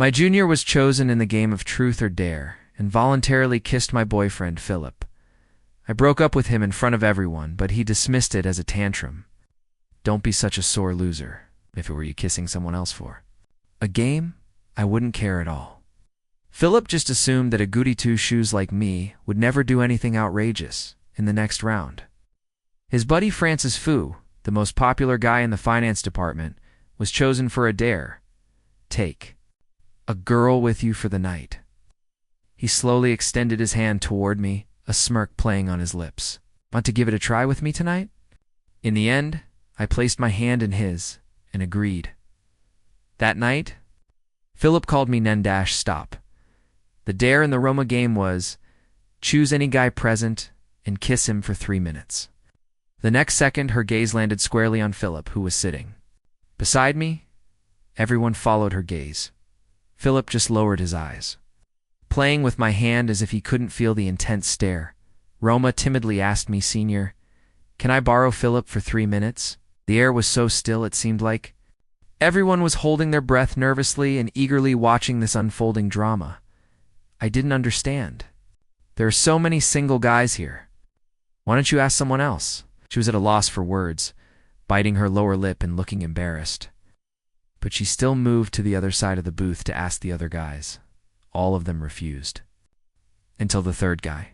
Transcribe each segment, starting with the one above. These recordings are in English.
My junior was chosen in the game of truth or dare and voluntarily kissed my boyfriend, Philip. I broke up with him in front of everyone, but he dismissed it as a tantrum. Don't be such a sore loser, if it were you kissing someone else for. A game? I wouldn't care at all. Philip just assumed that a goody-two-shoes like me would never do anything outrageous in the next round. His buddy Philip, the most popular guy in the finance department, was chosen for a dare. Take a girl with you for the night. He slowly extended his hand toward me, a smirk playing on his lips. Want to give it a try with me tonight? In the end, I placed my hand in his and agreed. That night, Philip called me Stop. The dare in the Roma game was choose any guy present and kiss him for 3 minutes. The next second, her gaze landed squarely on Philip, who was sitting beside me. Everyone followed her gaze. Philip just lowered his eyes. Playing with my hand as if he couldn't feel the intense stare, Roma timidly asked me, Senior, can I borrow Philip for 3 minutes? The air was so still it seemed like everyone was holding their breath nervously and eagerly watching this unfolding drama. I didn't understand. There are so many single guys here. Why don't you ask someone else? She was at a loss for words, biting her lower lip and looking embarrassed. But she still moved to the other side of the booth to ask the other guys. All of them refused. Until the third guy.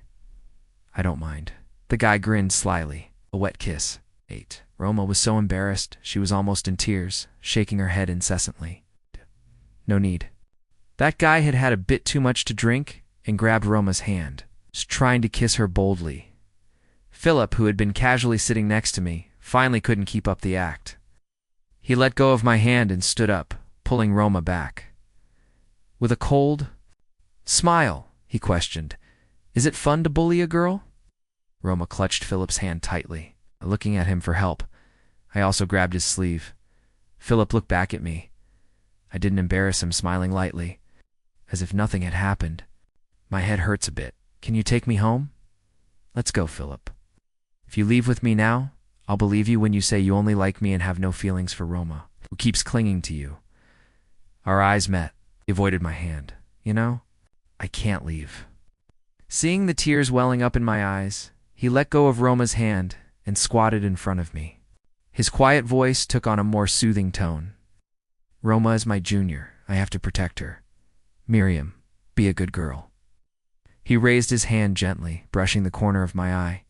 I don't mind. The guy grinned slyly. A wet kiss. 8. Roma was so embarrassed, she was almost in tears, shaking her head incessantly. No need. That guy had had a bit too much to drink and grabbed Roma's hand, just trying to kiss her boldly. Philip, who had been casually sitting next to me, finally couldn't keep up the act. He let go of my hand and stood up, pulling Roma back. With a cold smile, he questioned, Is it fun to bully a girl? Roma clutched Philip's hand tightly, looking at him for help. I also grabbed his sleeve. Philip looked back at me. I didn't embarrass him, smiling lightly, as if nothing had happened. My head hurts a bit. Can you take me home? Let's go, Philip. If you leave with me now, I'll believe you when you say you only like me and have no feelings for Roma, who keeps clinging to you. Our eyes met. He avoided my hand. You know, I can't leave. Seeing the tears welling up in my eyes, he let go of Roma's hand and squatted in front of me. His quiet voice took on a more soothing tone. Roma is my junior. I have to protect her. Miriam, be a good girl. He raised his hand gently, brushing the corner of my eye.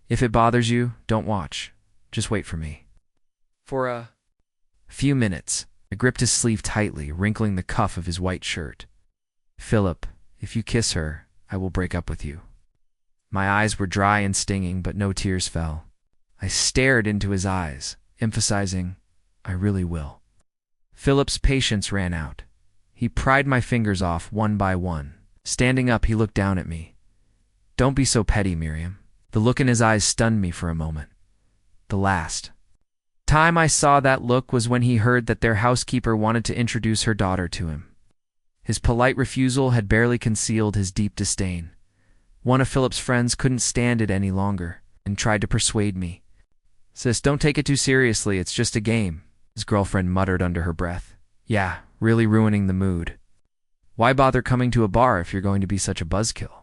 If it bothers you, don't watch. Just wait for me. For a few minutes, I gripped his sleeve tightly, wrinkling the cuff of his white shirt. Philip, if you kiss her, I will break up with you. My eyes were dry and stinging, but no tears fell. I stared into his eyes, emphasizing, I really will. Philip's patience ran out. He pried my fingers off one by one. Standing up, he looked down at me. Don't be so petty, Miriam. The look in his eyes stunned me for a moment. The last time I saw that look was when he heard that their housekeeper wanted to introduce her daughter to him. His polite refusal had barely concealed his deep disdain. One of Philip's friends couldn't stand it any longer and tried to persuade me. Sis, don't take it too seriously, it's just a game, his girlfriend muttered under her breath. Yeah, really ruining the mood. Why bother coming to a bar if you're going to be such a buzzkill?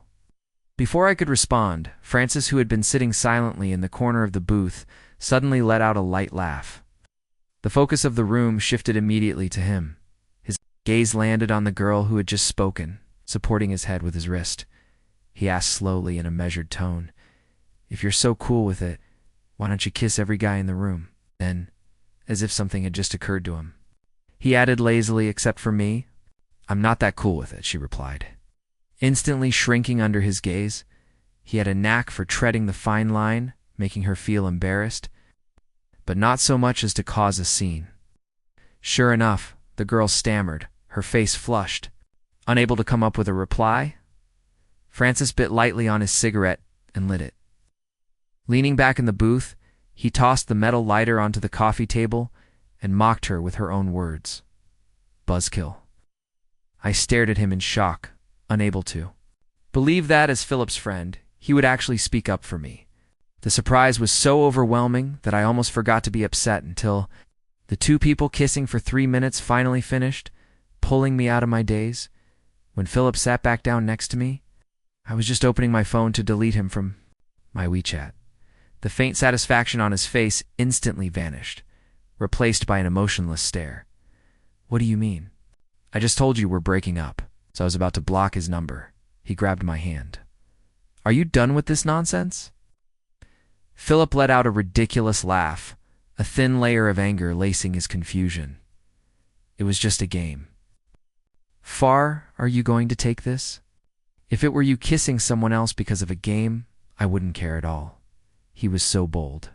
Before I could respond, Francis, who had been sitting silently in the corner of the booth, suddenly let out a light laugh. The focus of the room shifted immediately to him. His gaze landed on the girl who had just spoken, supporting his head with his wrist. He asked slowly in a measured tone, If you're so cool with it, why don't you kiss every guy in the room? Then, as if something had just occurred to him, he added lazily, except for me. I'm not that cool with it, she replied. Instantly shrinking under his gaze, he had a knack for treading the fine line, making her feel embarrassed, but not so much as to cause a scene. Sure enough, the girl stammered, her face flushed. Unable to come up with a reply, Francis bit lightly on his cigarette and lit it. Leaning back in the booth, he tossed the metal lighter onto the coffee table and mocked her with her own words. Buzzkill. I stared at him in shock, unable to believe that, as Philip's friend, he would actually speak up for me. The surprise was so overwhelming that I almost forgot to be upset until the two people kissing for 3 minutes finally finished, pulling me out of my daze. When Philip sat back down next to me, I was just opening my phone to delete him from my WeChat. The faint satisfaction on his face instantly vanished, replaced by an emotionless stare. What do you mean? I just told you we're breaking up, so I was about to block his number. He grabbed my hand. Are you done with this nonsense? Philip let out a ridiculous laugh, a thin layer of anger lacing his confusion. It was just a game. Far are you going to take this? If it were you kissing someone else because of a game, I wouldn't care at all. He was so bold.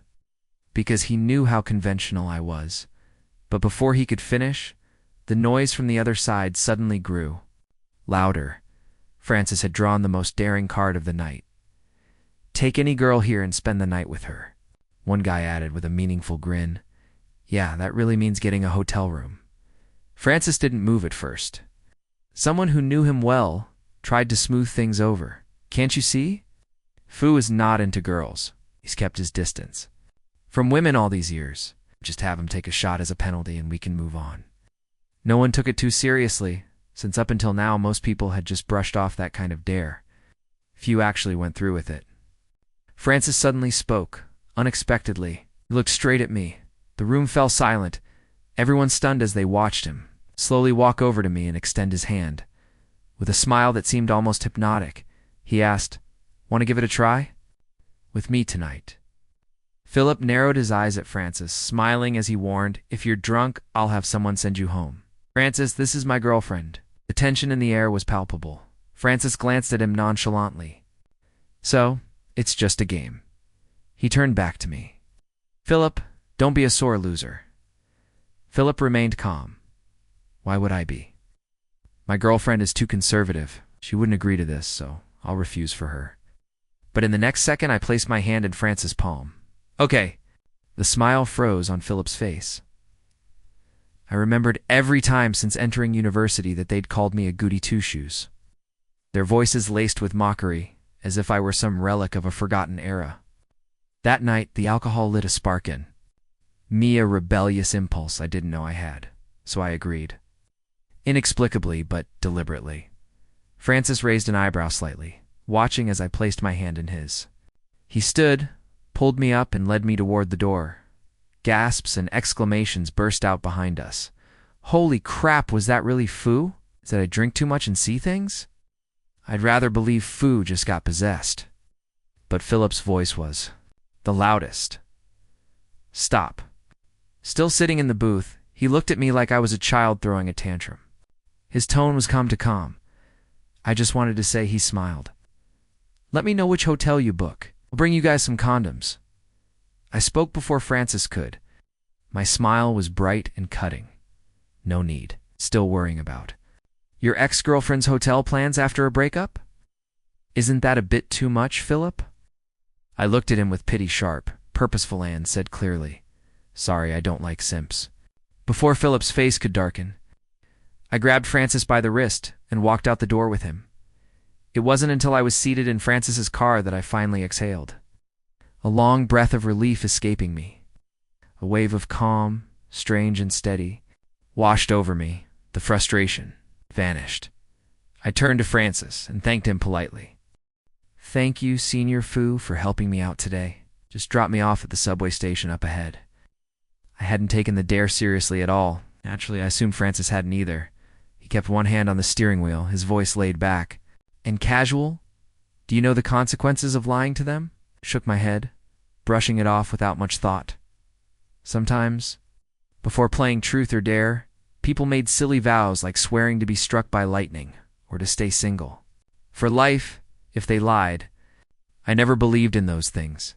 Because he knew how conventional I was. But before he could finish, the noise from the other side suddenly grew. Louder. Francis had drawn the most daring card of the night. Take any girl here and spend the night with her. One guy added with a meaningful grin. Yeah, that really means getting a hotel room. Francis didn't move at first. Someone who knew him well tried to smooth things over. Can't you see? Fu is not into girls. He's kept his distance. From women all these years. Just have him take a shot as a penalty and we can move on. No one took it too seriously, since up until now most people had just brushed off that kind of dare. Few actually went through with it. Francis suddenly spoke, unexpectedly. He looked straight at me. The room fell silent, everyone stunned as they watched him slowly walk over to me and extend his hand. With a smile that seemed almost hypnotic, he asked, Want to give it a try? With me tonight. Philip narrowed his eyes at Francis, smiling as he warned, If you're drunk, I'll have someone send you home. Francis, this is my girlfriend. The tension in the air was palpable. Francis glanced at him nonchalantly. So, it's just a game. He turned back to me. Philip, don't be a sore loser. Philip remained calm. Why would I be? My girlfriend is too conservative. She wouldn't agree to this, so I'll refuse for her. But in the next second, I placed my hand in Francis' palm. Okay. The smile froze on Philip's face. I remembered every time since entering university that they'd called me a goody-two-shoes. Their voices laced with mockery, as if I were some relic of a forgotten era. That night, the alcohol lit a spark in me, a rebellious impulse I didn't know I had, so I agreed. Inexplicably, but deliberately. Francis raised an eyebrow slightly, watching as I placed my hand in his. He stood, pulled me up, and led me toward the door. Gasps and exclamations burst out behind us. Holy crap, was that really Fu? Did I drink too much and see things? I'd rather believe Fu just got possessed. But Philip's voice was the loudest. Stop. Still sitting in the booth, he looked at me like I was a child throwing a tantrum. His tone was calm to calm. I just wanted to say he smiled. Let me know which hotel you book. I'll bring you guys some condoms. I spoke before Francis could. My smile was bright and cutting. No need. Still worrying about. Your ex-girlfriend's hotel plans after a breakup? Isn't that a bit too much, Philip? I looked at him with pity sharp, purposeful, and said clearly, Sorry, I don't like simps. Before Philip's face could darken, I grabbed Francis by the wrist and walked out the door with him. It wasn't until I was seated in Francis's car that I finally exhaled. A long breath of relief escaping me. A wave of calm, strange and steady, washed over me. The frustration vanished. I turned to Francis and thanked him politely. Thank you, Senior Fu, for helping me out today. Just dropped me off at the subway station up ahead. I hadn't taken the dare seriously at all. Naturally, I assumed Francis hadn't either. He kept one hand on the steering wheel, his voice laid back. And casual? Do you know the consequences of lying to them? Shook my head, brushing it off without much thought. Sometimes, before playing truth or dare, people made silly vows like swearing to be struck by lightning or to stay single. For life, if they lied. I never believed in those things.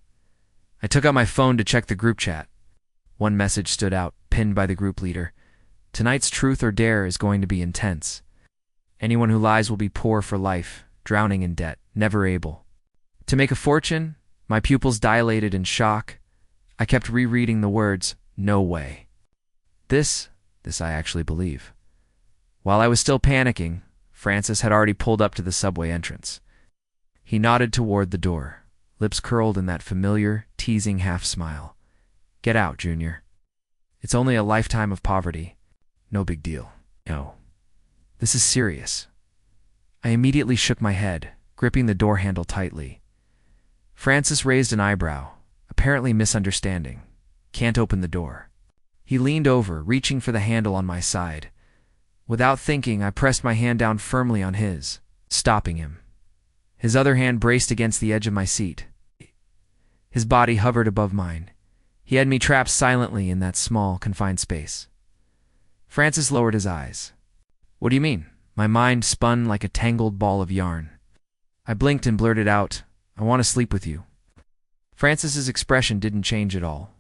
I took out my phone to check the group chat. One message stood out, pinned by the group leader. Tonight's truth or dare is going to be intense. Anyone who lies will be poor for life, drowning in debt, never able to make a fortune. My pupils dilated in shock. I kept rereading the words, no way. This I actually believe. While I was still panicking, Francis had already pulled up to the subway entrance. He nodded toward the door, lips curled in that familiar, teasing half-smile. Get out, Junior. It's only a lifetime of poverty. No big deal. No. This is serious. I immediately shook my head, gripping the door handle tightly. Francis raised an eyebrow, apparently misunderstanding. Can't open the door. He leaned over, reaching for the handle on my side. Without thinking, I pressed my hand down firmly on his, stopping him. His other hand braced against the edge of my seat. His body hovered above mine. He had me trapped silently in that small, confined space. Francis lowered his eyes. What do you mean? My mind spun like a tangled ball of yarn. I blinked and blurted out, I want to sleep with you. Francis's expression didn't change at all.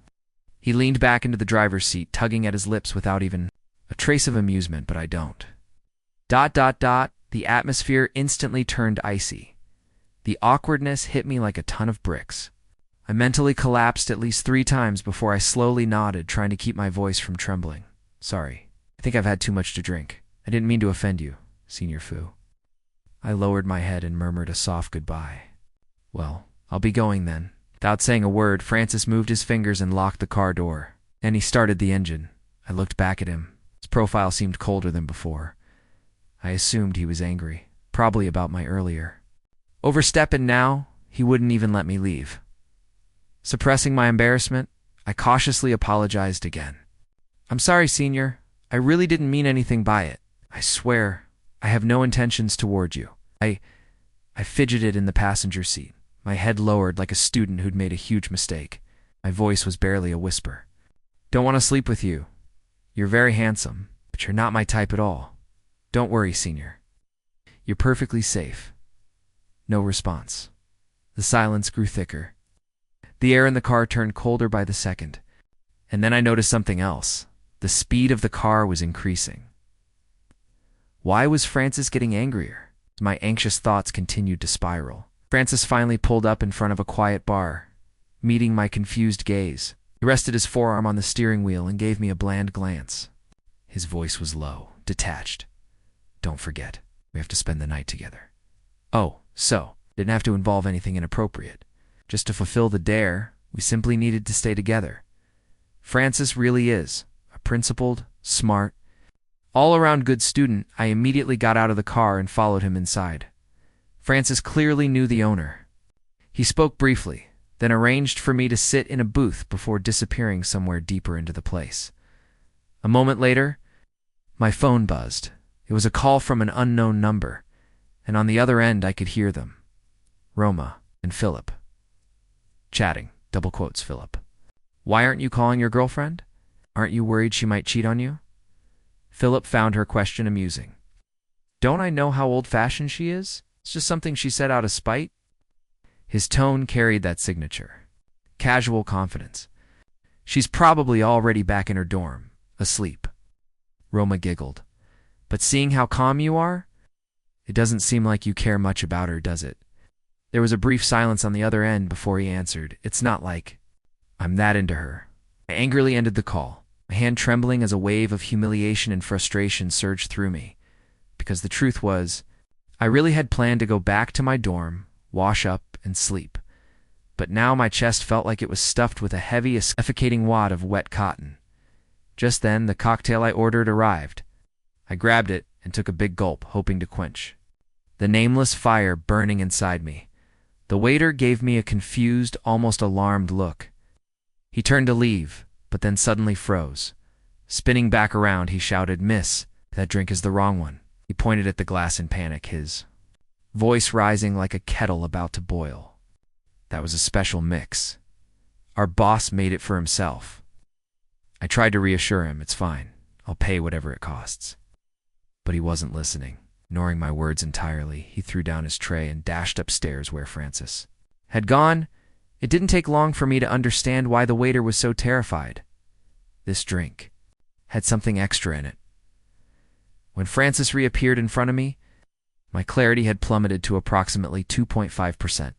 He leaned back into the driver's seat, tugging at his lips without even a trace of amusement, but I don't. ... The atmosphere instantly turned icy. The awkwardness hit me like a ton of bricks. I mentally collapsed at least 3 times before I slowly nodded, trying to keep my voice from trembling. Sorry. I think I've had too much to drink. I didn't mean to offend you, Senior Fu. I lowered my head and murmured a soft goodbye. Well, I'll be going then. Without saying a word, Francis moved his fingers and locked the car door. And he started the engine. I looked back at him. His profile seemed colder than before. I assumed he was angry, probably about my earlier overstep, and now he wouldn't even let me leave. Suppressing my embarrassment, I cautiously apologized again. I'm sorry, Senior. I really didn't mean anything by it. I swear, I have no intentions toward you. I fidgeted in the passenger seat, my head lowered like a student who'd made a huge mistake. My voice was barely a whisper. Don't want to sleep with you. You're very handsome, but you're not my type at all. Don't worry, Senior. You're perfectly safe. No response. The silence grew thicker. The air in the car turned colder by the second. And then I noticed something else. The speed of the car was increasing. Why was Francis getting angrier? My anxious thoughts continued to spiral. Francis finally pulled up in front of a quiet bar, meeting my confused gaze. He rested his forearm on the steering wheel and gave me a bland glance. His voice was low, detached. Don't forget, we have to spend the night together. Oh, so, didn't have to involve anything inappropriate. Just to fulfill the dare, we simply needed to stay together. Francis really is a principled, smart, all-around good student. I immediately got out of the car and followed him inside. Francis clearly knew the owner. He spoke briefly, then arranged for me to sit in a booth before disappearing somewhere deeper into the place. A moment later, my phone buzzed. It was a call from an unknown number, and on the other end I could hear them. Roma and Philip. Chatting, double quotes, Philip. Why aren't you calling your girlfriend? Aren't you worried she might cheat on you? Philip found her question amusing. Don't I know how old-fashioned she is? It's just something she said out of spite. His tone carried that signature. Casual confidence. She's probably already back in her dorm, asleep. Roma giggled. But seeing how calm you are, it doesn't seem like you care much about her, does it? There was a brief silence on the other end before he answered. It's not like I'm that into her. I angrily ended the call, my hand trembling as a wave of humiliation and frustration surged through me. Because the truth was, I really had planned to go back to my dorm, wash up, and sleep. But now my chest felt like it was stuffed with a heavy, suffocating wad of wet cotton. Just then, the cocktail I ordered arrived. I grabbed it and took a big gulp, hoping to quench the nameless fire burning inside me. The waiter gave me a confused, almost alarmed look. He turned to leave, but then suddenly froze. Spinning back around, he shouted, "Miss, that drink is the wrong one." He pointed at the glass in panic, his voice rising like a kettle about to boil. That was a special mix. Our boss made it for himself. I tried to reassure him, it's fine. I'll pay whatever it costs. But he wasn't listening. Ignoring my words entirely, he threw down his tray and dashed upstairs where Francis had gone. It didn't take long for me to understand why the waiter was so terrified. This drink had something extra in it. When Francis reappeared in front of me, my clarity had plummeted to approximately 2.5%.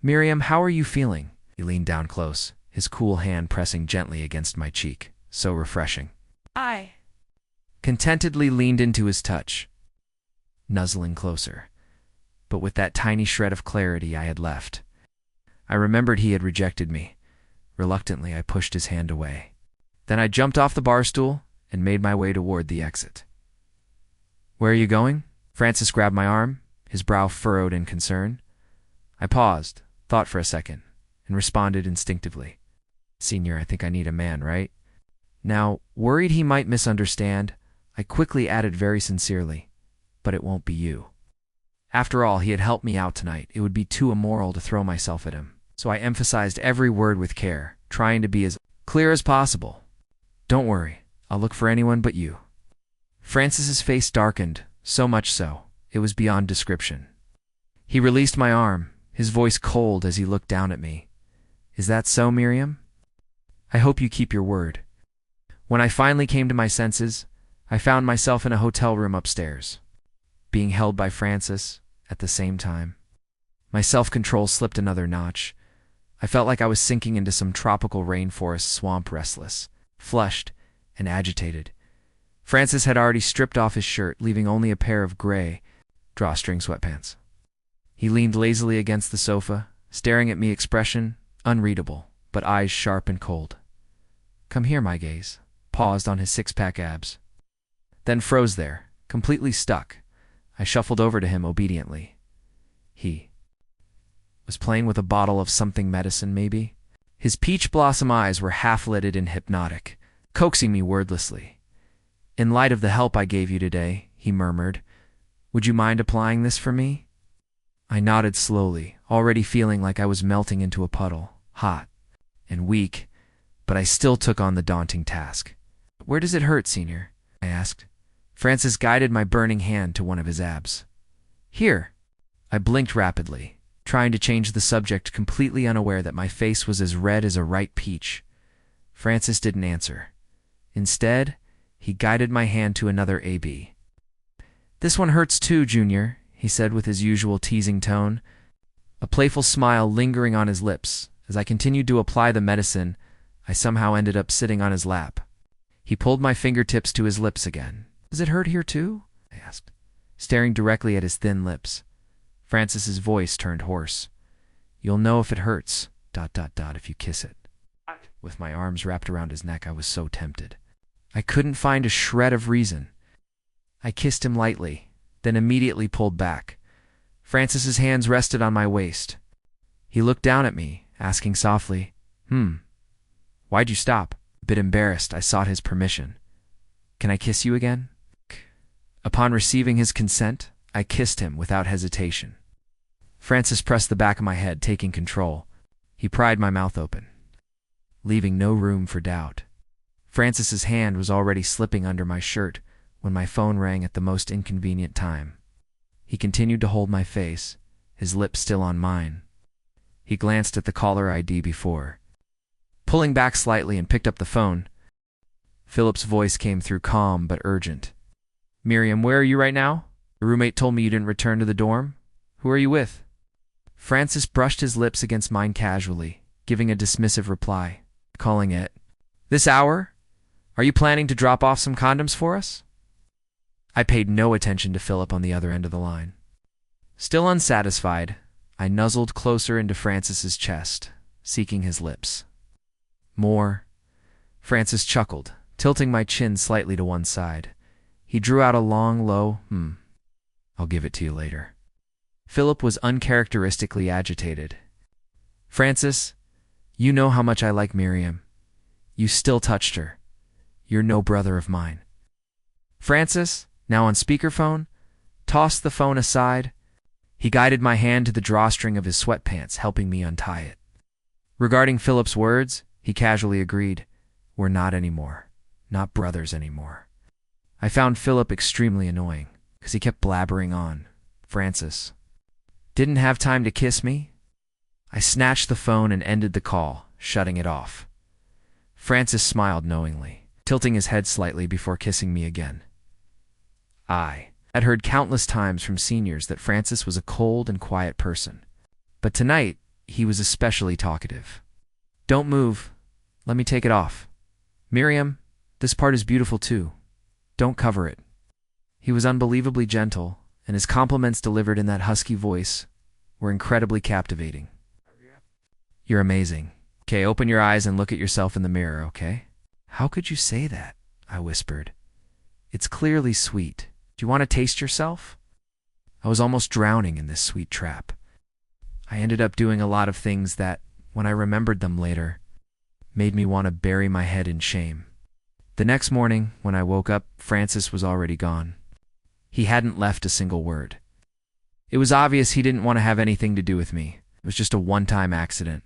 "Miriam, how are you feeling?" He leaned down close, his cool hand pressing gently against my cheek. So refreshing. I Contentedly leaned into his touch, nuzzling closer. But with that tiny shred of clarity I had left, I remembered he had rejected me. Reluctantly, I pushed his hand away. Then I jumped off the bar stool and made my way toward the exit. Where are you going? Francis grabbed my arm, his brow furrowed in concern. I paused, thought for a second, and responded instinctively. Senior, I think I need a man, right? Now, worried he might misunderstand, I quickly added very sincerely, but it won't be you. After all, he had helped me out tonight. It would be too immoral to throw myself at him. So I emphasized every word with care, trying to be as clear as possible. Don't worry, I'll look for anyone but you. Francis's face darkened, so much so, it was beyond description. He released my arm, his voice cold as he looked down at me. Is that so, Miriam? I hope you keep your word. When I finally came to my senses, I found myself in a hotel room upstairs, being held by Francis at the same time. My self-control slipped another notch. I felt like I was sinking into some tropical rainforest swamp, restless, flushed, and agitated. Francis had already stripped off his shirt, leaving only a pair of gray, drawstring sweatpants. He leaned lazily against the sofa, staring at me, expression unreadable, but eyes sharp and cold. Come here, my gaze paused on his six-pack abs, then froze there, completely stuck. I shuffled over to him obediently. He was playing with a bottle of something medicine, maybe? His peach blossom eyes were half-lidded and hypnotic, coaxing me wordlessly. In light of the help I gave you today, he murmured, would you mind applying this for me? I nodded slowly, already feeling like I was melting into a puddle, hot and weak, but I still took on the daunting task. Where does it hurt, Senior? I asked. Francis guided my burning hand to one of his abs. Here. I blinked rapidly, trying to change the subject, completely unaware that my face was as red as a ripe peach. Francis didn't answer. Instead, he guided my hand to another AB. This one hurts too, Junior, he said with his usual teasing tone, a playful smile lingering on his lips. As I continued to apply the medicine, I somehow ended up sitting on his lap. He pulled my fingertips to his lips again. Does it hurt here too? I asked, staring directly at his thin lips. Francis's voice turned hoarse. You'll know if it hurts, ... if you kiss it. With my arms wrapped around his neck, I was so tempted. I couldn't find a shred of reason. I kissed him lightly, then immediately pulled back. Francis's hands rested on my waist. He looked down at me, asking softly, why'd you stop? A bit embarrassed, I sought his permission. Can I kiss you again? Upon receiving his consent, I kissed him without hesitation. Francis pressed the back of my head, taking control. He pried my mouth open, leaving no room for doubt. Francis's hand was already slipping under my shirt when my phone rang at the most inconvenient time. He continued to hold my face, his lips still on mine. He glanced at the caller ID before, pulling back slightly, and picked up the phone. Philip's voice came through, calm but urgent. Miriam, where are you right now? The roommate told me you didn't return to the dorm. Who are you with? Francis brushed his lips against mine casually, giving a dismissive reply, calling it, This hour? Are you planning to drop off some condoms for us? I paid no attention to Philip on the other end of the line. Still unsatisfied, I nuzzled closer into Francis's chest, seeking his lips. More. Francis chuckled, tilting my chin slightly to one side. He drew out a long, low, I'll give it to you later. Philip was uncharacteristically agitated. Francis, you know how much I like Miriam. You still touched her. You're no brother of mine. Francis, now on speakerphone, tossed the phone aside. He guided my hand to the drawstring of his sweatpants, helping me untie it. Regarding Philip's words, he casually agreed, we're not anymore. Not brothers anymore. I found Philip extremely annoying, because he kept blabbering on. Francis didn't have time to kiss me? I snatched the phone and ended the call, shutting it off. Francis smiled knowingly, tilting his head slightly before kissing me again. I had heard countless times from seniors that Francis was a cold and quiet person, but tonight he was especially talkative. Don't move. Let me take it off. Miriam, this part is beautiful too. Don't cover it. He was unbelievably gentle, and his compliments delivered in that husky voice were incredibly captivating. You're amazing. Okay, open your eyes and look at yourself in the mirror, okay? How could you say that? I whispered. It's clearly sweet. Do you want to taste yourself? I was almost drowning in this sweet trap. I ended up doing a lot of things that, when I remembered them later, made me want to bury my head in shame. The next morning, when I woke up, Francis was already gone. He hadn't left a single word. It was obvious he didn't want to have anything to do with me. It was just a one-time accident.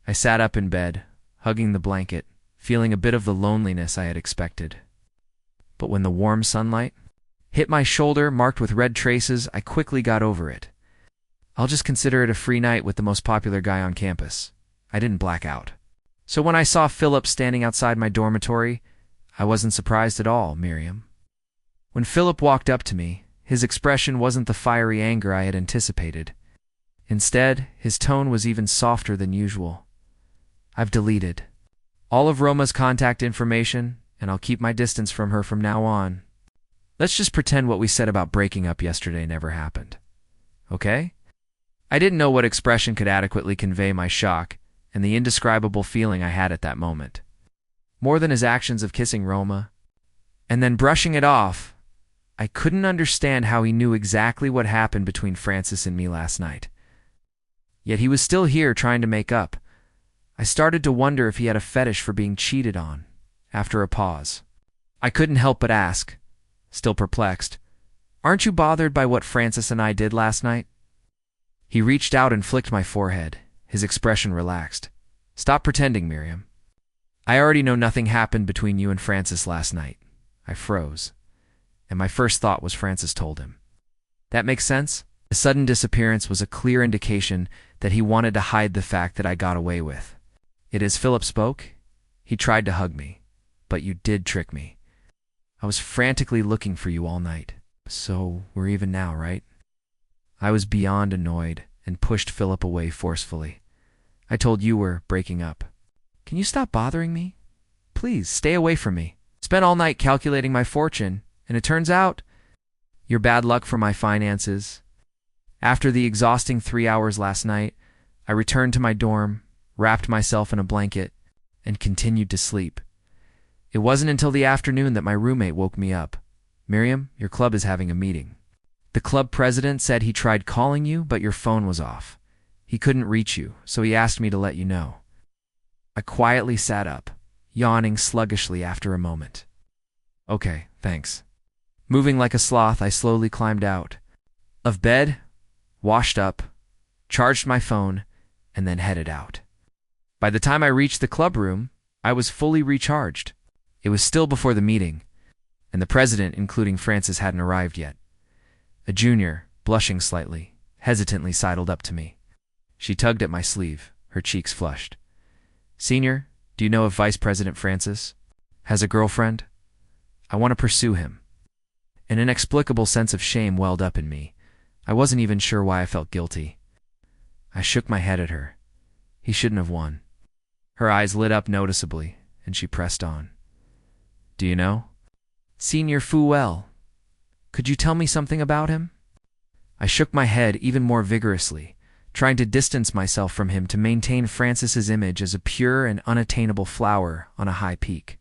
I sat up in bed, hugging the blanket, feeling a bit of the loneliness I had expected. But when the warm sunlight hit my shoulder, marked with red traces, I quickly got over it. I'll just consider it a free night with the most popular guy on campus. I didn't black out. So when I saw Philip standing outside my dormitory, I wasn't surprised at all, Miriam. When Philip walked up to me, his expression wasn't the fiery anger I had anticipated. Instead, his tone was even softer than usual. I've deleted all of Roma's contact information, and I'll keep my distance from her from now on. Let's just pretend what we said about breaking up yesterday never happened. Okay? I didn't know what expression could adequately convey my shock and the indescribable feeling I had at that moment. More than his actions of kissing Roma and then brushing it off, I couldn't understand how he knew exactly what happened between Francis and me last night. Yet he was still here trying to make up. I started to wonder if he had a fetish for being cheated on. After a pause, I couldn't help but ask, still perplexed, "Aren't you bothered by what Francis and I did last night?" He reached out and flicked my forehead, his expression relaxed. "Stop pretending, Miriam. I already know nothing happened between you and Francis last night." I froze, and my first thought was Francis told him. That makes sense? The sudden disappearance was a clear indication that he wanted to hide the fact that I got away with. It as Philip spoke, he tried to hug me, but you did trick me. I was frantically looking for you all night. So we're even now, right? I was beyond annoyed and pushed Philip away forcefully. I told you we're breaking up. Can you stop bothering me? Please, stay away from me. Spent all night calculating my fortune, and it turns out you're bad luck for my finances. After the exhausting 3 hours last night, I returned to my dorm, wrapped myself in a blanket, and continued to sleep. It wasn't until the afternoon that my roommate woke me up. "Miriam, your club is having a meeting. The club president said he tried calling you, but your phone was off. He couldn't reach you, so he asked me to let you know." I quietly sat up, yawning sluggishly after a moment. "Okay, thanks." Moving like a sloth, I slowly climbed out of bed, washed up, charged my phone, and then headed out. By the time I reached the club room, I was fully recharged. It was still before the meeting, and the president, including Francis, hadn't arrived yet. A junior, blushing slightly, hesitantly sidled up to me. She tugged at my sleeve, her cheeks flushed. "Senior, do you know if Vice President Francis has a girlfriend? I want to pursue him." An inexplicable sense of shame welled up in me. I wasn't even sure why I felt guilty. I shook my head at her. He shouldn't have won. Her eyes lit up noticeably, and she pressed on. "Do you know? Senior Fuel. Could you tell me something about him?" I shook my head even more vigorously, trying to distance myself from him to maintain Francis's image as a pure and unattainable flower on a high peak.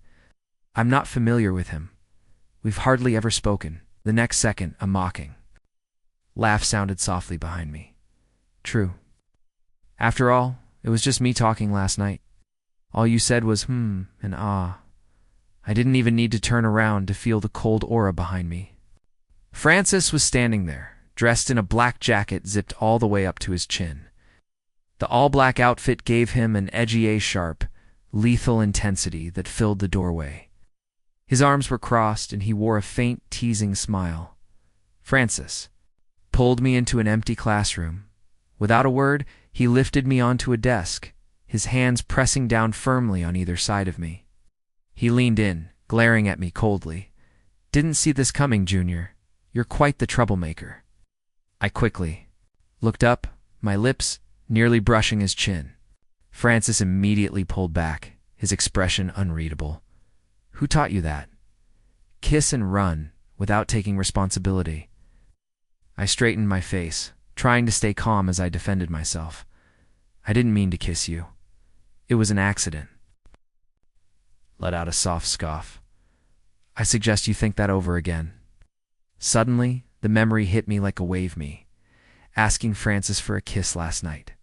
"I'm not familiar with him. We've hardly ever spoken." The next second, a mocking laugh sounded softly behind me. "True. After all, it was just me talking last night. All you said was and ah. I didn't even need to turn around to feel the cold aura behind me." Francis was standing there, dressed in a black jacket zipped all the way up to his chin. The all-black outfit gave him an edgy, sharp, lethal intensity that filled the doorway. His arms were crossed, and he wore a faint, teasing smile. Francis pulled me into an empty classroom. Without a word, he lifted me onto a desk, his hands pressing down firmly on either side of me. He leaned in, glaring at me coldly. "Didn't see this coming, Junior. You're quite the troublemaker." I quickly looked up, my lips nearly brushing his chin. Francis immediately pulled back, his expression unreadable. "Who taught you that? Kiss and run, without taking responsibility." I straightened my face, trying to stay calm as I defended myself. "I didn't mean to kiss you. It was an accident." Let out a soft scoff. "I suggest you think that over again." Suddenly, the memory hit me like a wave asking Francis for a kiss last night.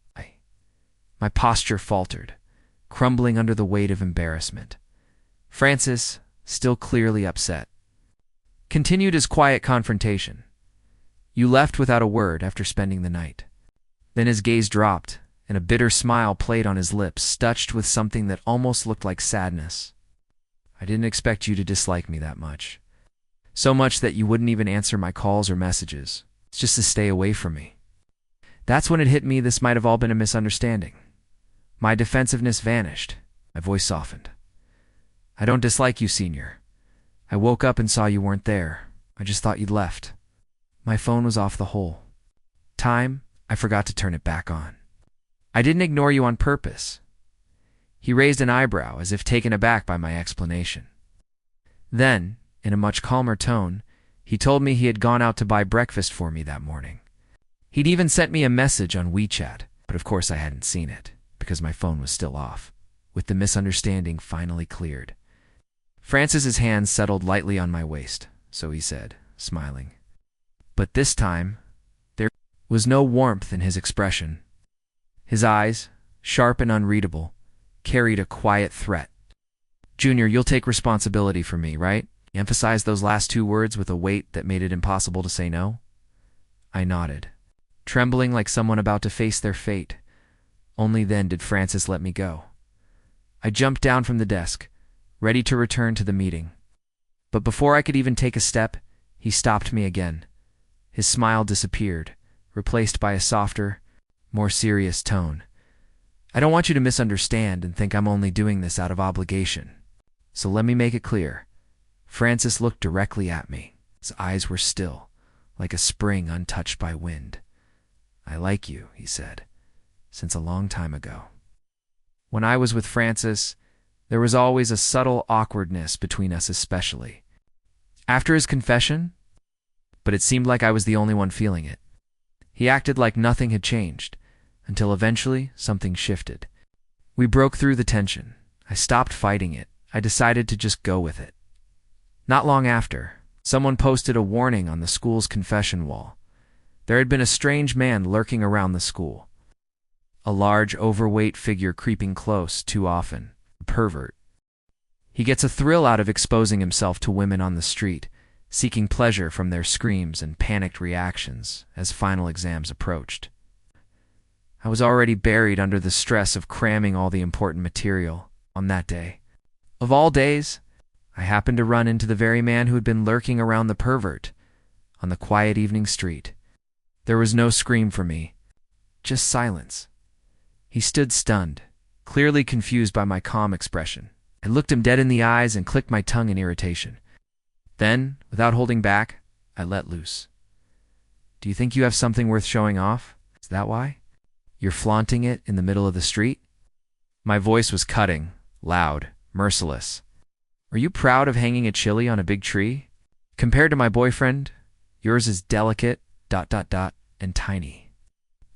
My posture faltered, crumbling under the weight of embarrassment. Francis, still clearly upset, continued his quiet confrontation. You left without a word after spending the night. Then his gaze dropped, and a bitter smile played on his lips, touched with something that almost looked like sadness. I didn't expect you to dislike me that much. So much that you wouldn't even answer my calls or messages. It's just to stay away from me. That's when it hit me this might have all been a misunderstanding. My defensiveness vanished. My voice softened. I don't dislike you, Senior. I woke up and saw you weren't there. I just thought you'd left. My phone was off the whole time. I forgot to turn it back on. I didn't ignore you on purpose. He raised an eyebrow as if taken aback by my explanation. Then, in a much calmer tone, he told me he had gone out to buy breakfast for me that morning. He'd even sent me a message on WeChat, but of course I hadn't seen it, because my phone was still off, with the misunderstanding finally cleared. Francis's hand settled lightly on my waist, so he said, smiling. But this time, there was no warmth in his expression. His eyes, sharp and unreadable, carried a quiet threat. Junior, you'll take responsibility for me, right? He emphasized those last two words with a weight that made it impossible to say no. I nodded, trembling like someone about to face their fate. Only then did Francis let me go. I jumped down from the desk, ready to return to the meeting. But before I could even take a step, he stopped me again. His smile disappeared, replaced by a softer, more serious tone. I don't want you to misunderstand and think I'm only doing this out of obligation. So let me make it clear. Francis looked directly at me. His eyes were still, like a spring untouched by wind. I like you, he said, since a long time ago. When I was with Francis, there was always a subtle awkwardness between us, especially after his confession, but it seemed like I was the only one feeling it. He acted like nothing had changed, until eventually something shifted. We broke through the tension. I stopped fighting it. I decided to just go with it. Not long after, someone posted a warning on the school's confession wall. There had been a strange man lurking around the school. A large, overweight figure creeping close too often. A pervert. He gets a thrill out of exposing himself to women on the street, seeking pleasure from their screams and panicked reactions as final exams approached. I was already buried under the stress of cramming all the important material on that day. Of all days, I happened to run into the very man who had been lurking around the pervert on the quiet evening street. There was no scream for me, just silence. He stood stunned, clearly confused by my calm expression. I looked him dead in the eyes and clicked my tongue in irritation. Then, without holding back, I let loose. Do you think you have something worth showing off? Is that why? You're flaunting it in the middle of the street? My voice was cutting, loud, merciless. Are you proud of hanging a chili on a big tree? Compared to my boyfriend, yours is delicate, ... and tiny.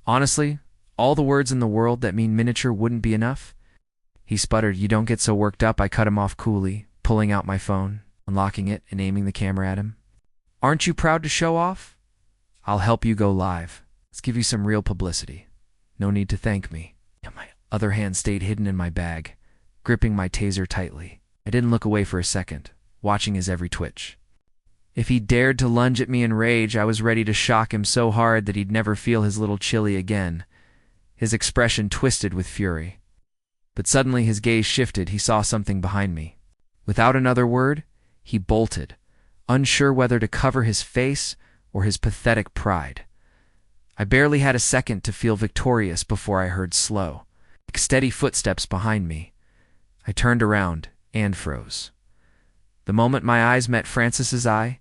Honestly, all the words in the world that mean miniature wouldn't be enough. He sputtered. You don't get so worked up. I cut him off coolly, pulling out my phone, unlocking it, and aiming the camera at him. Aren't you proud to show off? I'll help you go live. Let's give you some real publicity. No need to thank me. My other hand stayed hidden in my bag, gripping my taser tightly. I didn't look away for a second, watching his every twitch. If he dared to lunge at me in rage, I was ready to shock him so hard that he'd never feel his little chili again. His expression twisted with fury. But suddenly his gaze shifted. He saw something behind me. Without another word, he bolted, unsure whether to cover his face or his pathetic pride. I barely had a second to feel victorious before I heard slow, steady footsteps behind me. I turned around and froze. The moment my eyes met Francis's eye,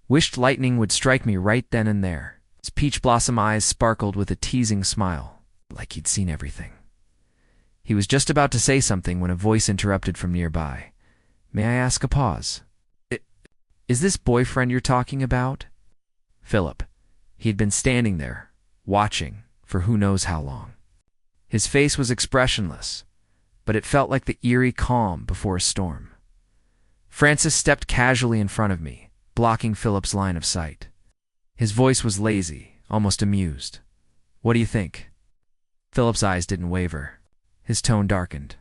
wished lightning would strike me right then and there. His peach blossom eyes sparkled with a teasing smile, like he'd seen everything. He was just about to say something when a voice interrupted from nearby. May I ask a pause? Is this boyfriend you're talking about? Philip. He'd been standing there, watching, for who knows how long. His face was expressionless, but it felt like the eerie calm before a storm. Francis stepped casually in front of me, blocking Philip's line of sight. His voice was lazy, almost amused. "What do you think?" Philip's eyes didn't waver. His tone darkened.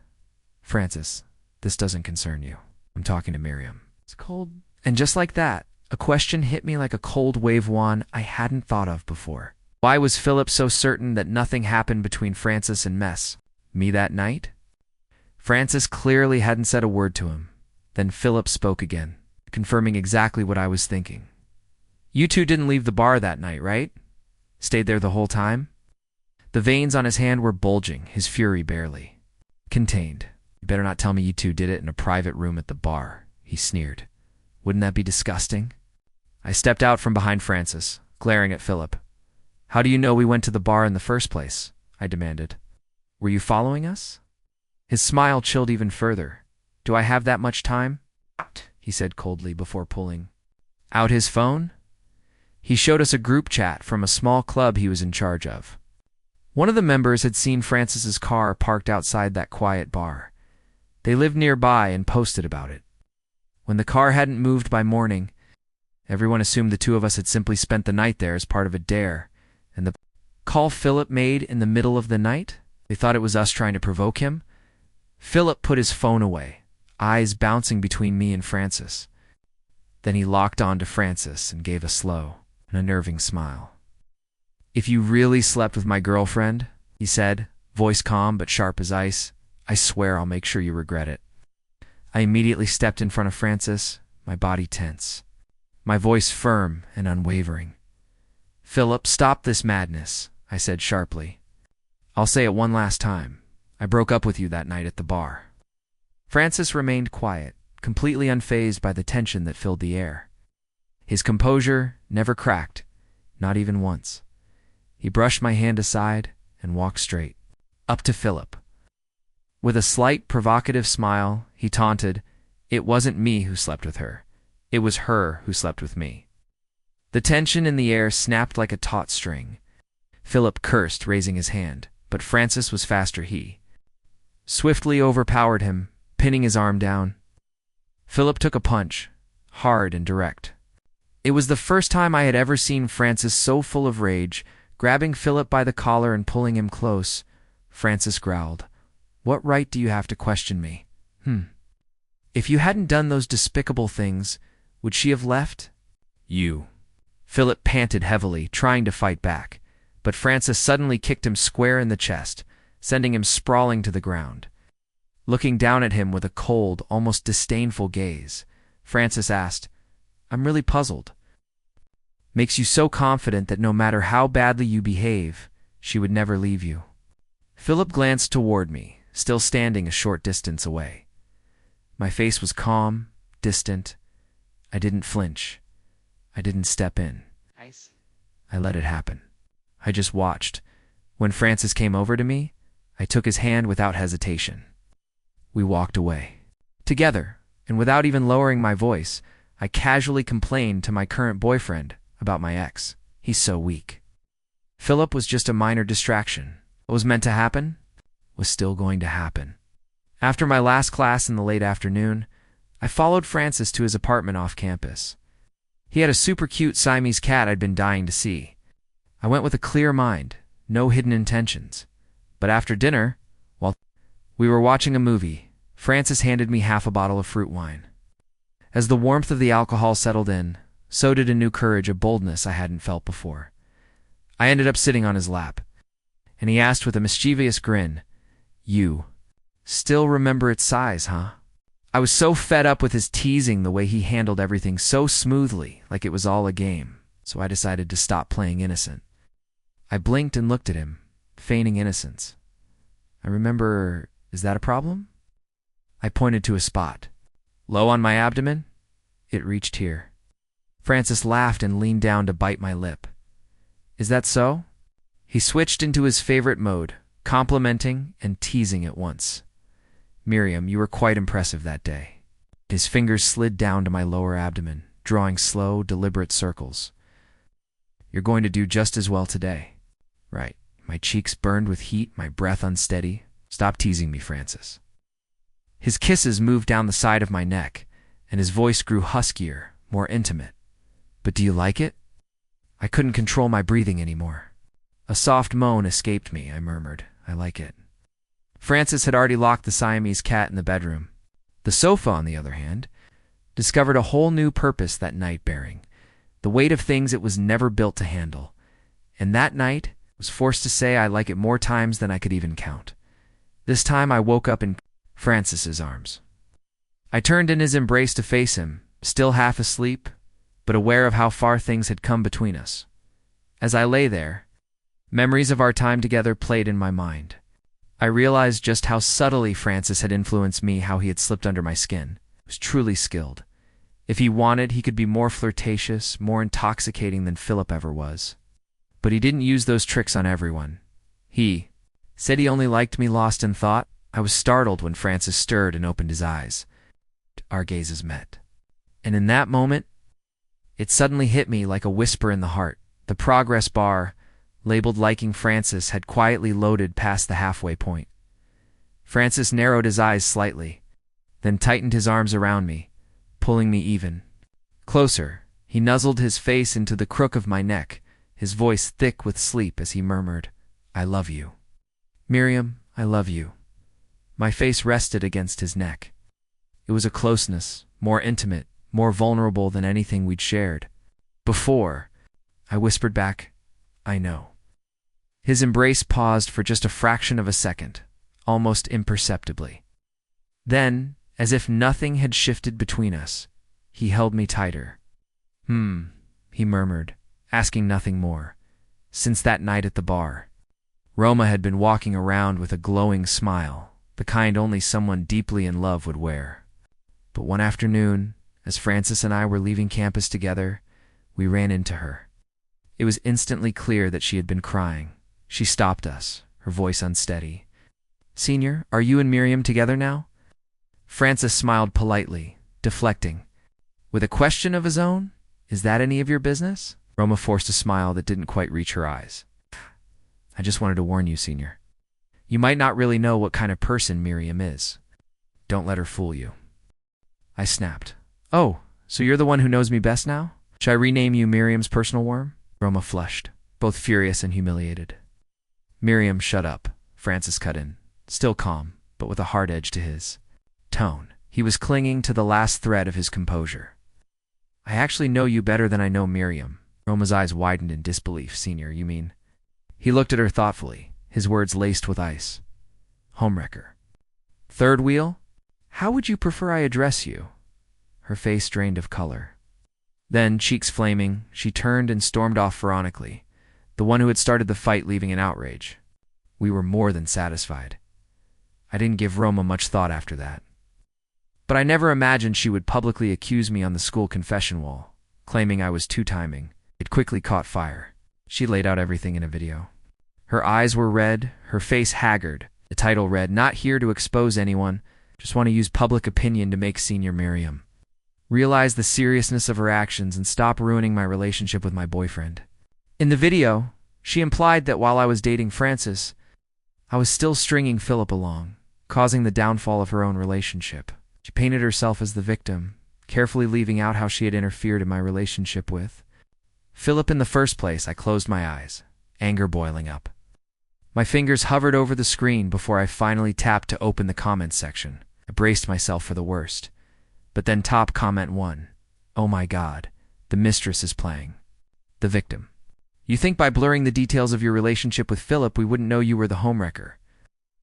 "Francis, this doesn't concern you. I'm talking to Miriam." It's cold. And just like that, a question hit me like a cold wave, one I hadn't thought of before. Why was Philip so certain that nothing happened between Francis and me that night? Francis clearly hadn't said a word to him. Then Philip spoke again, confirming exactly what I was thinking. "You two didn't leave the bar that night, right? Stayed there the whole time?" The veins on his hand were bulging, his fury barely contained. "You better not tell me you two did it in a private room at the bar," he sneered. "Wouldn't that be disgusting?" I stepped out from behind Francis, glaring at Philip. "How do you know we went to the bar in the first place?" I demanded. "Were you following us?" His smile chilled even further. "Do I have that much time?" he said coldly before pulling out his phone. He showed us a group chat from a small club he was in charge of. One of the members had seen Francis's car parked outside that quiet bar. They lived nearby and posted about it. When the car hadn't moved by morning, everyone assumed the two of us had simply spent the night there as part of a dare, and the call Philip made in the middle of the night, they thought it was us trying to provoke him. Philip put his phone away, eyes bouncing between me and Francis. Then he locked on to Francis and gave a slow and unnerving smile. "If you really slept with my girlfriend," he said, voice calm but sharp as ice, "I swear I'll make sure you regret it." I immediately stepped in front of Francis, my body tense, my voice firm and unwavering. "Philip, stop this madness," I said sharply. "I'll say it one last time. I broke up with you that night at the bar." Francis remained quiet, completely unfazed by the tension that filled the air. His composure never cracked, not even once. He brushed my hand aside and walked straight up to Philip. With a slight provocative smile, he taunted, "It wasn't me who slept with her. It was her who slept with me." The tension in the air snapped like a taut string. Philip cursed, raising his hand, but Francis was faster. He swiftly overpowered him, pinning his arm down. Philip took a punch, hard and direct. It was the first time I had ever seen Francis so full of rage. Grabbing Philip by the collar and pulling him close, Francis growled, "What right do you have to question me? If you hadn't done those despicable things, would she have left you?" Philip panted heavily, trying to fight back, but Francis suddenly kicked him square in the chest, sending him sprawling to the ground. Looking down at him with a cold, almost disdainful gaze, Francis asked, "I'm really puzzled. Makes you so confident that no matter how badly you behave, she would never leave you?" Philip glanced toward me, still standing a short distance away. My face was calm, distant. I didn't flinch. I didn't step in. I let it happen. I just watched. When Francis came over to me, I took his hand without hesitation. We walked away. Together, and without even lowering my voice, I casually complained to my current boyfriend about my ex. "He's so weak." Philip was just a minor distraction. What was meant to happen was still going to happen. After my last class in the late afternoon, I followed Francis to his apartment off campus. He had a super cute Siamese cat I'd been dying to see. I went with a clear mind, no hidden intentions. But after dinner, while we were watching a movie, Francis handed me half a bottle of fruit wine. As the warmth of the alcohol settled in, so did a new courage, a boldness I hadn't felt before. I ended up sitting on his lap, and he asked with a mischievous grin, "You still remember its size, huh?" I was so fed up with his teasing, the way he handled everything so smoothly, like it was all a game, so I decided to stop playing innocent. I blinked and looked at him, feigning innocence. "I remember, is that a problem?" I pointed to a spot. "Low on my abdomen?" It reached here. Francis laughed and leaned down to bite my lip. "Is that so?" He switched into his favorite mode, complimenting and teasing at once. "Miriam, you were quite impressive that day." His fingers slid down to my lower abdomen, drawing slow, deliberate circles. "You're going to do just as well today." Right. My cheeks burned with heat, my breath unsteady. "Stop teasing me, Francis." His kisses moved down the side of my neck, and his voice grew huskier, more intimate. But do you like it? I couldn't control my breathing anymore. A soft moan escaped me. I murmured, I like it. Francis had already locked the Siamese cat in the bedroom. The sofa, on the other hand, discovered a whole new purpose that night, bearing the weight of things it was never built to handle. And that night, I was forced to say I like it more times than I could even count. This time I woke up in Francis's arms. I turned in his embrace to face him, still half asleep, but aware of how far things had come between us. As I lay there, memories of our time together played in my mind. I realized just how subtly Francis had influenced me, how he had slipped under my skin. He was truly skilled. If he wanted, he could be more flirtatious, more intoxicating than Philip ever was. But he didn't use those tricks on everyone. He said he only liked me lost in thought. I was startled when Francis stirred and opened his eyes. Our gazes met. And in that moment, it suddenly hit me like a whisper in the heart. The progress bar, labeled liking Francis, had quietly loaded past the halfway point. Francis narrowed his eyes slightly, then tightened his arms around me, pulling me even closer. He nuzzled his face into the crook of my neck, his voice thick with sleep as he murmured, I love you. Miriam, I love you. My face rested against his neck. It was a closeness, more intimate, more vulnerable than anything we'd shared before. I whispered back, I know. His embrace paused for just a fraction of a second, almost imperceptibly. Then, as if nothing had shifted between us, he held me tighter. He murmured, asking nothing more. Since that night at the bar, Roma had been walking around with a glowing smile, the kind only someone deeply in love would wear. But one afternoon, as Francis and I were leaving campus together, we ran into her. It was instantly clear that she had been crying. She stopped us, her voice unsteady. Senior, are you and Miriam together now? Francis smiled politely, deflecting. With a question of his own? Is that any of your business? Roma forced a smile that didn't quite reach her eyes. I just wanted to warn you, Senior. You might not really know what kind of person Miriam is. Don't let her fool you. I snapped. Oh, so you're the one who knows me best now? Should I rename you Miriam's personal worm? Roma flushed, both furious and humiliated. Miriam, shut up, Francis cut in, still calm, but with a hard edge to his tone. He was clinging to the last thread of his composure. I actually know you better than I know Miriam. Roma's eyes widened in disbelief. Senior, you mean? He looked at her thoughtfully, his words laced with ice. Homewrecker. Third wheel? How would you prefer I address you? Her face drained of color. Then, cheeks flaming, she turned and stormed off ironically, the one who had started the fight leaving in outrage. We were more than satisfied. I didn't give Roma much thought after that. But I never imagined she would publicly accuse me on the school confession wall, claiming I was two-timing. It quickly caught fire. She laid out everything in a video. Her eyes were red, her face haggard. The title read, Not here to expose anyone, just want to use public opinion to make Senior Miriam realize the seriousness of her actions and stop ruining my relationship with my boyfriend. In the video, she implied that while I was dating Francis, I was still stringing Philip along, causing the downfall of her own relationship. She painted herself as the victim, carefully leaving out how she had interfered in my relationship with Philip in the first place. I closed my eyes, anger boiling up. My fingers hovered over the screen before I finally tapped to open the comments section. I braced myself for the worst. But then top comment 1. Oh my God, the mistress is playing the victim. You think by blurring the details of your relationship with Philip we wouldn't know you were the homewrecker?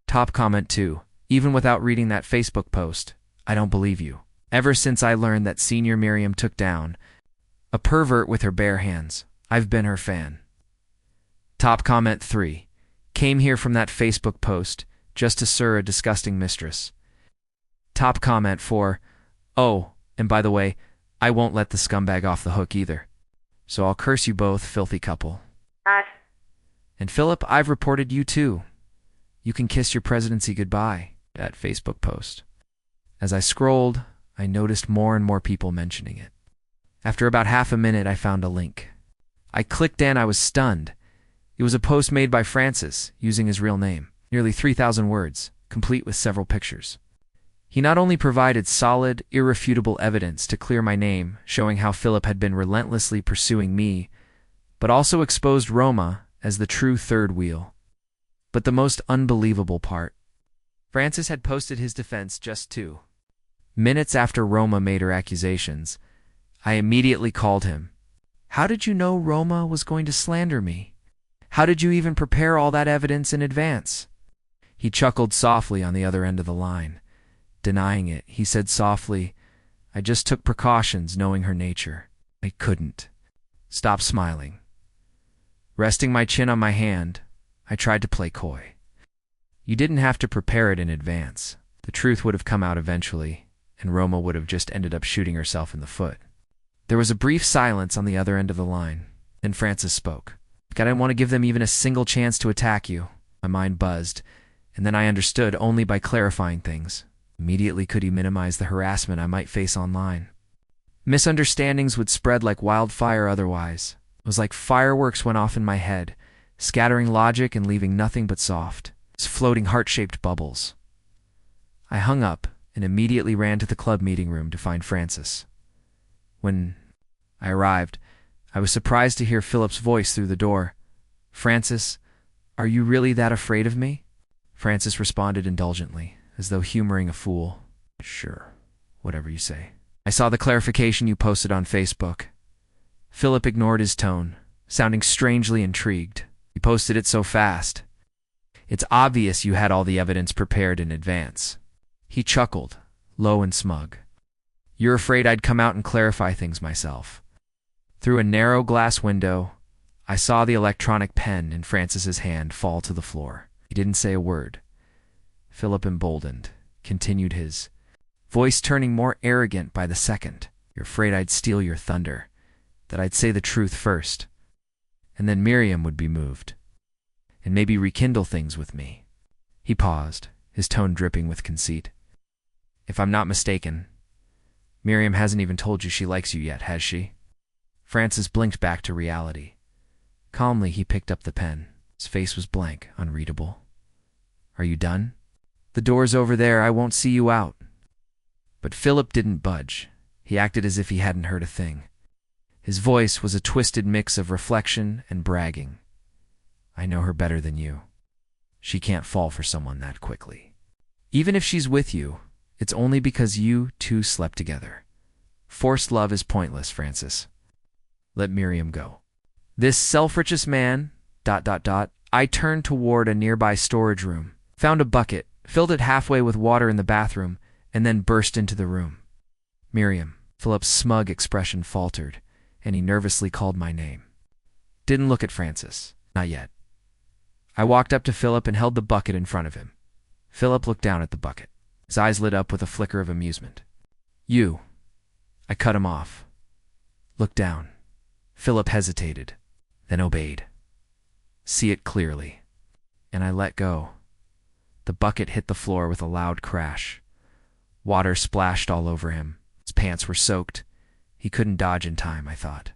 Top comment 2. Even without reading that Facebook post, I don't believe you. Ever since I learned that Senior Miriam took down a pervert with her bare hands, I've been her fan. Top comment 3. Came here from that Facebook post just to sir a disgusting mistress. Top comment 4. Oh, and by the way, I won't let the scumbag off the hook either. So I'll curse you both, filthy couple. And Philip, I've reported you too. You can kiss your presidency goodbye. That Facebook post. As I scrolled, I noticed more and more people mentioning it. After about half a minute, I found a link. I clicked in. I was stunned. It was a post made by Francis, using his real name. Nearly 3,000 words, complete with several pictures. He not only provided solid, irrefutable evidence to clear my name, showing how Philip had been relentlessly pursuing me, but also exposed Roma as the true third wheel. But the most unbelievable part, Francis had posted his defense just 2 minutes after Roma made her accusations. I immediately called him. "How did you know Roma was going to slander me? How did you even prepare all that evidence in advance?" He chuckled softly on the other end of the line. Denying it, he said softly, "I just took precautions knowing her nature." I couldn't stop smiling. Resting my chin on my hand, I tried to play coy. "You didn't have to prepare it in advance. The truth would have come out eventually, and Roma would have just ended up shooting herself in the foot." There was a brief silence on the other end of the line. Then Francis spoke. "I didn't want to give them even a single chance to attack you." My mind buzzed, and then I understood only by clarifying things. Immediately could he minimize the harassment I might face online. Misunderstandings would spread like wildfire otherwise. It was like fireworks went off in my head, scattering logic and leaving nothing but soft, floating heart-shaped bubbles. I hung up and immediately ran to the club meeting room to find Francis. When I arrived, I was surprised to hear Philip's voice through the door. "Francis, are you really that afraid of me?" Francis responded indulgently, as though humoring a fool. "Sure, whatever you say. I saw the clarification you posted on Facebook." Philip ignored his tone, sounding strangely intrigued. "You posted it so fast. It's obvious you had all the evidence prepared in advance." He chuckled, low and smug. "You're afraid I'd come out and clarify things myself." Through a narrow glass window, I saw the electronic pen in Francis's hand fall to the floor. He didn't say a word. Philip, emboldened, continued, his voice turning more arrogant by the second. "You're afraid I'd steal your thunder, that I'd say the truth first, and then Miriam would be moved, and maybe rekindle things with me." He paused, his tone dripping with conceit. "If I'm not mistaken, Miriam hasn't even told you she likes you yet, has she?" Francis blinked back to reality. Calmly, he picked up the pen. His face was blank, unreadable. "Are you done?" "The door's over there. I won't see you out." But Philip didn't budge. He acted as if he hadn't heard a thing. His voice was a twisted mix of reflection and bragging. "I know her better than you. She can't fall for someone that quickly. Even if she's with you, it's only because you two slept together. Forced love is pointless, Francis. Let Miriam go." This self-righteous man, ... I turned toward a nearby storage room, found a bucket, filled it halfway with water in the bathroom, and then burst into the room. "Miriam." Philip's smug expression faltered, and he nervously called my name. Didn't look at Francis. Not yet. I walked up to Philip and held the bucket in front of him. Philip looked down at the bucket. His eyes lit up with a flicker of amusement. "You." I cut him off. "Look down." Philip hesitated, then obeyed. "See it clearly." And I let go. The bucket hit the floor with a loud crash. Water splashed all over him. His pants were soaked. He couldn't dodge in time, I thought.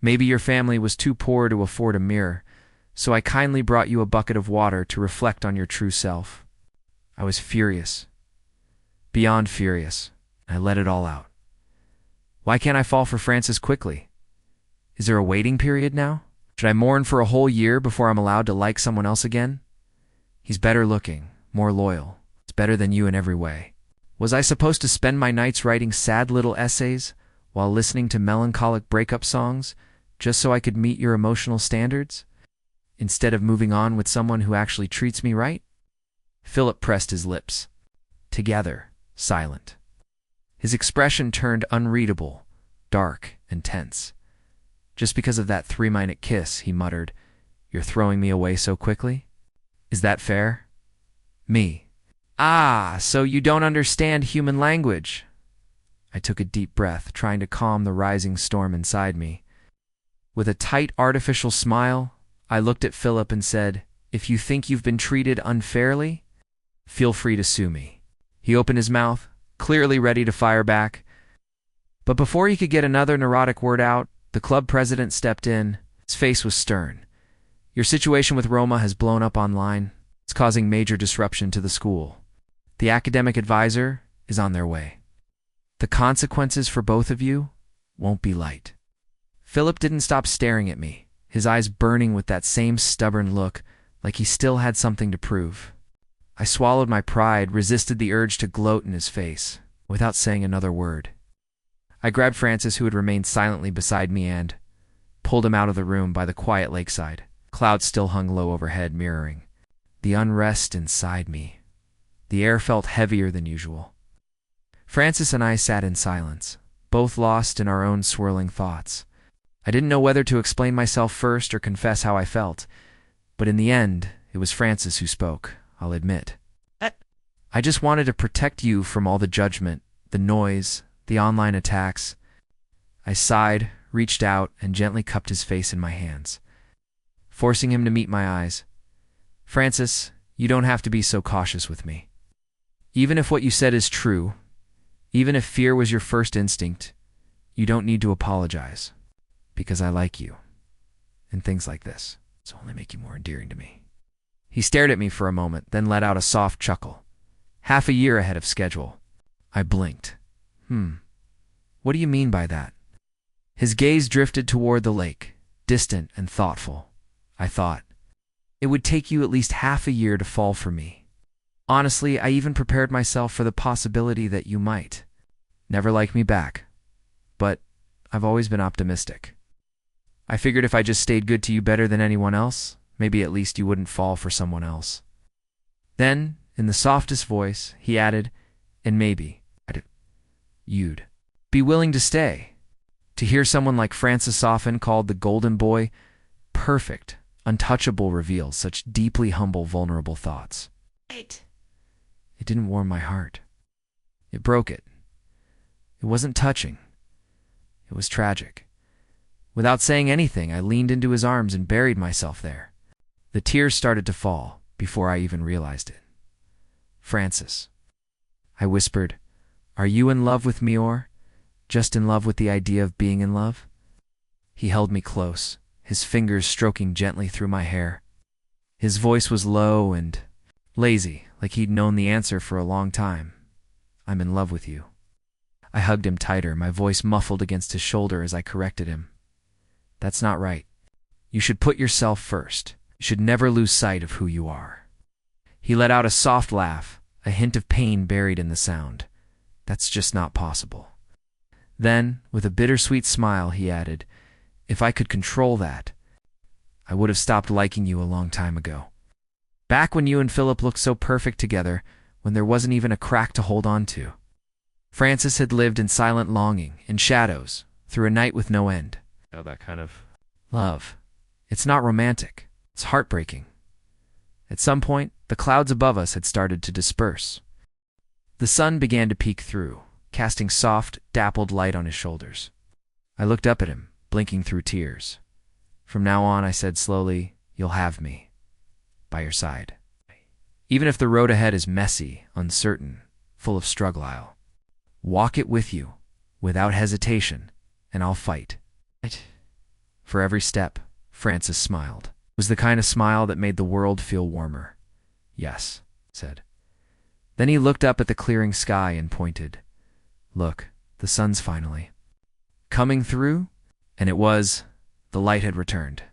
"Maybe your family was too poor to afford a mirror, so I kindly brought you a bucket of water to reflect on your true self." I was furious. Beyond furious. I let it all out. Why can't I fall for Francis quickly? Is there a waiting period now? Should I mourn for a whole year before I'm allowed to like someone else again? He's better looking, more loyal. It's better than you in every way. Was I supposed to spend my nights writing sad little essays while listening to melancholic breakup songs just so I could meet your emotional standards, instead of moving on with someone who actually treats me right? Philip pressed his lips together, silent. His expression turned unreadable, dark, and tense. Just because of that 3-minute kiss, he muttered, "You're throwing me away so quickly? Is that fair?" Me. "Ah, so you don't understand human language." I took a deep breath, trying to calm the rising storm inside me. With a tight, artificial smile, I looked at Philip and said, "If you think you've been treated unfairly, feel free to sue me." He opened his mouth, clearly ready to fire back. But before he could get another neurotic word out, the club president stepped in. His face was stern. "Your situation with Roma has blown up online. It's causing major disruption to the school. The academic advisor, is on their way. The consequences for both of you won't be light. Philip didn't stop staring at me, his eyes burning with that same stubborn look, like he still had something to prove. I swallowed my pride, resisted the urge to gloat in his face, without saying another word. I grabbed Francis, who had remained silently beside me, and pulled him out of the room by the quiet lakeside. Clouds still hung low overhead, mirroring the unrest inside me. The air felt heavier than usual. Francis and I sat in silence, both lost in our own swirling thoughts. I didn't know whether to explain myself first or confess how I felt, but in the end, it was Francis who spoke, I'll admit. I just wanted to protect you from all the judgment, the noise, the online attacks. I sighed, reached out, and gently cupped his face in my hands, forcing him to meet my eyes. Francis, you don't have to be so cautious with me. Even if what you said is true, even if fear was your first instinct, you don't need to apologize, because I like you. And things like this, it's only make you more endearing to me. He stared at me for a moment, then let out a soft chuckle. Half a year ahead of schedule. I blinked. What do you mean by that? His gaze drifted toward the lake, distant and thoughtful. I thought, it would take you at least half a year to fall for me. Honestly, I even prepared myself for the possibility that you might never like me back. But I've always been optimistic. I figured if I just stayed good to you better than anyone else, maybe at least you wouldn't fall for someone else. Then, in the softest voice, he added, and maybe you'd be willing to stay. To hear someone like Francis often called the golden boy perfect, untouchable reveals such deeply humble, vulnerable thoughts. It didn't warm my heart. It broke it. It wasn't touching. It was tragic. Without saying anything, I leaned into his arms and buried myself there. The tears started to fall before I even realized it. Francis, I whispered, are you in love with me, or just in love with the idea of being in love? He held me close, his fingers stroking gently through my hair. His voice was low and lazy, like he'd known the answer for a long time. I'm in love with you. I hugged him tighter, my voice muffled against his shoulder as I corrected him. That's not right. You should put yourself first. You should never lose sight of who you are. He let out a soft laugh, a hint of pain buried in the sound. That's just not possible. Then, with a bittersweet smile, he added, if I could control that, I would have stopped liking you a long time ago. Back when you and Philip looked so perfect together, when there wasn't even a crack to hold on to. Francis had lived in silent longing, in shadows, through a night with no end. Oh, that kind of love. It's not romantic. It's heartbreaking. At some point, the clouds above us had started to disperse. The sun began to peek through, casting soft, dappled light on his shoulders. I looked up at him, blinking through tears. From now on, I said slowly, you'll have me. By your side. Even if the road ahead is messy, uncertain, full of struggle, I'll walk it with you, without hesitation, and I'll fight. For every step, Francis smiled. It was the kind of smile that made the world feel warmer. Yes, said. Then he looked up at the clearing sky and pointed. Look, the sun's finally coming through, and it was. The light had returned.